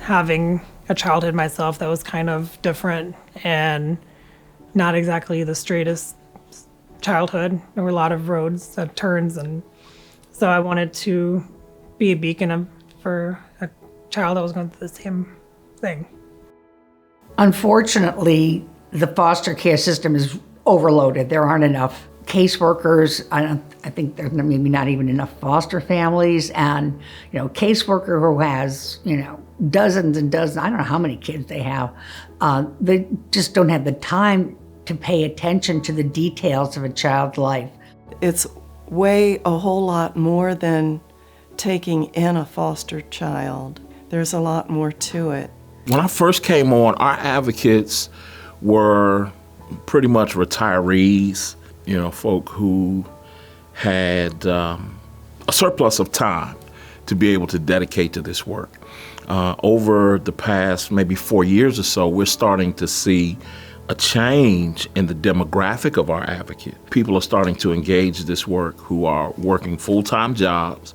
having a childhood myself that was kind of different and not exactly the straightest childhood. There were a lot of roads, turns, and so I wanted to be a beacon for a child that was going through the same thing. Unfortunately, the foster care system is overloaded. There aren't enough caseworkers. I think there's maybe not even enough foster families, and caseworker who has dozens and dozens. I don't know how many kids they have. They just don't have the time to pay attention to the details of a child's life. It's way a whole lot more than taking in a foster child. There's a lot more to it. When I first came on, our advocates were pretty much retirees, folk who had a surplus of time to be able to dedicate to this work. Over the past maybe 4 years or so, we're starting to see a change in the demographic of our advocates. People are starting to engage this work who are working full-time jobs,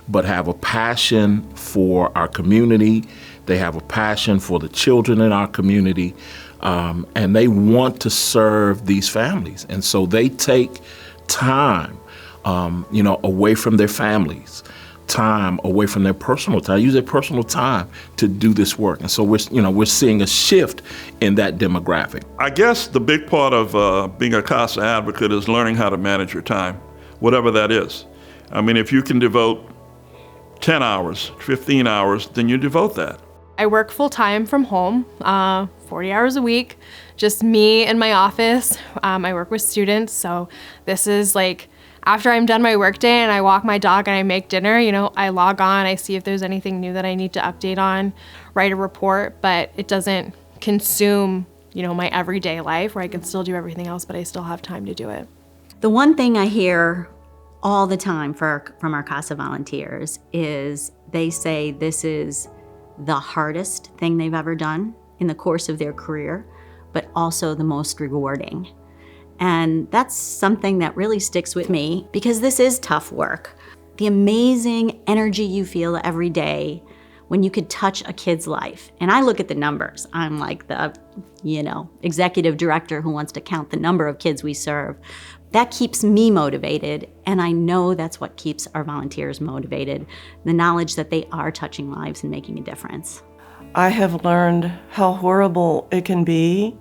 but have a passion for our community. They have a passion for the children in our community, and they want to serve these families. And so they take time, away from their families, time away from their personal time, use their personal time to do this work. And so we're seeing a shift in that demographic. I guess the big part of being a CASA advocate is learning how to manage your time, whatever that is. I mean, if you can devote 10 hours, 15 hours, then you devote that. I work full-time from home, 40 hours a week, just me in my office. I work with students, so this is like after I'm done my workday and I walk my dog and I make dinner, I log on, I see if there's anything new that I need to update on, write a report, but it doesn't consume, my everyday life where I can still do everything else, but I still have time to do it. The one thing I hear all the time from our CASA volunteers is they say this is the hardest thing they've ever done in the course of their career, but also the most rewarding. And that's something that really sticks with me because this is tough work. The amazing energy you feel every day when you could touch a kid's life. And I look at the numbers. I'm like the, executive director who wants to count the number of kids we serve. That keeps me motivated, and I know that's what keeps our volunteers motivated, the knowledge that they are touching lives and making a difference. I have learned how horrible it can be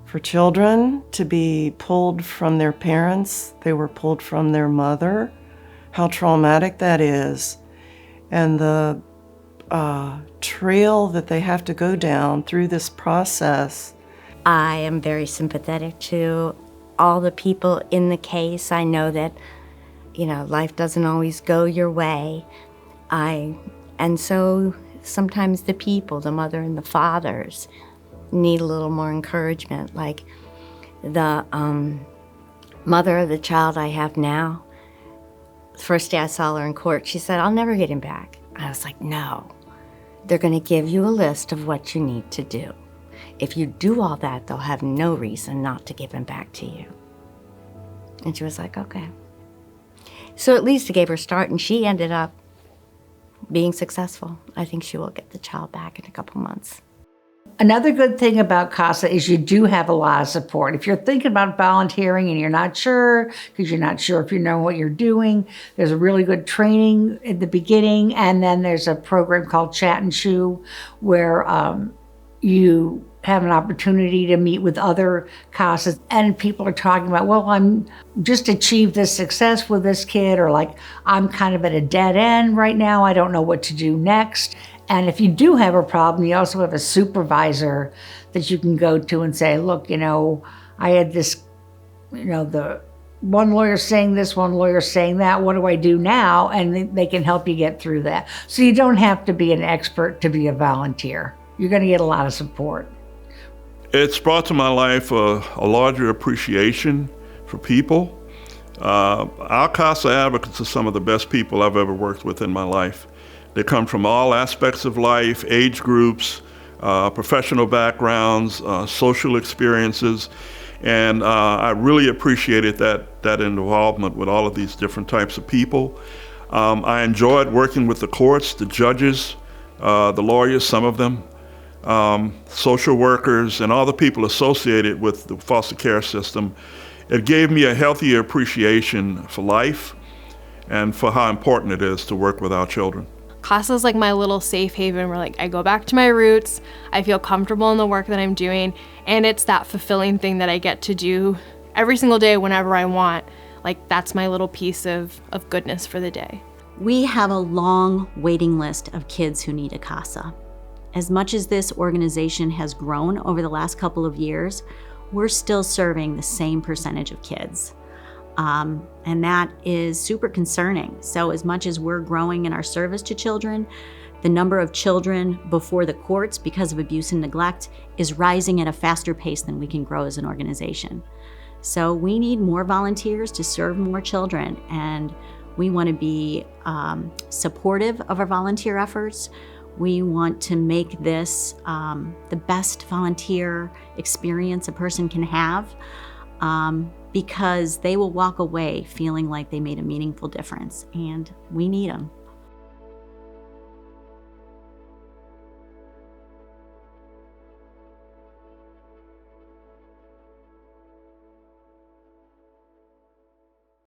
for children to be pulled from their parents. They were pulled from their mother, how traumatic that is, and the trail that they have to go down through this process. I am very sympathetic to all the people in the case. I know that, life doesn't always go your way. And so sometimes the people, the mother and the fathers, need a little more encouragement. Like the mother of the child I have now, the first day I saw her in court, she said, "I'll never get him back." I was like, no. They're going to give you a list of what you need to do. If you do all that, they'll have no reason not to give him back to you. And she was like, okay. So at least it gave her a start, and she ended up being successful. I think she will get the child back in a couple months. Another good thing about CASA is you do have a lot of support. If you're thinking about volunteering and you're not sure, because you're not sure if you know what you're doing, there's a really good training at the beginning, and then there's a program called Chat and Chew where you have an opportunity to meet with other CASAs, and people are talking about, well, I'm just achieved this success with this kid, or like, I'm kind of at a dead end right now, I don't know what to do next. And if you do have a problem, you also have a supervisor that you can go to and say, look, I had this, the one lawyer saying this, one lawyer saying that, what do I do now? And they can help you get through that. So you don't have to be an expert to be a volunteer. You're going to get a lot of support. It's brought to my life a larger appreciation for people. Our CASA advocates are some of the best people I've ever worked with in my life. They come from all aspects of life, age groups, professional backgrounds, social experiences, and I really appreciated that involvement with all of these different types of people. I enjoyed working with the courts, the judges, the lawyers, some of them, social workers, and all the people associated with the foster care system. It gave me a healthier appreciation for life and for how important it is to work with our children. CASA is like my little safe haven where like I go back to my roots, I feel comfortable in the work that I'm doing, and it's that fulfilling thing that I get to do every single day whenever I want. Like that's my little piece of goodness for the day. We have a long waiting list of kids who need a CASA. As much as this organization has grown over the last couple of years, we're still serving the same percentage of kids. And that is super concerning. So as much as we're growing in our service to children, the number of children before the courts because of abuse and neglect is rising at a faster pace than we can grow as an organization. So we need more volunteers to serve more children, and we want to be supportive of our volunteer efforts. We want to make this the best volunteer experience a person can have, because they will walk away feeling like they made a meaningful difference, and we need them.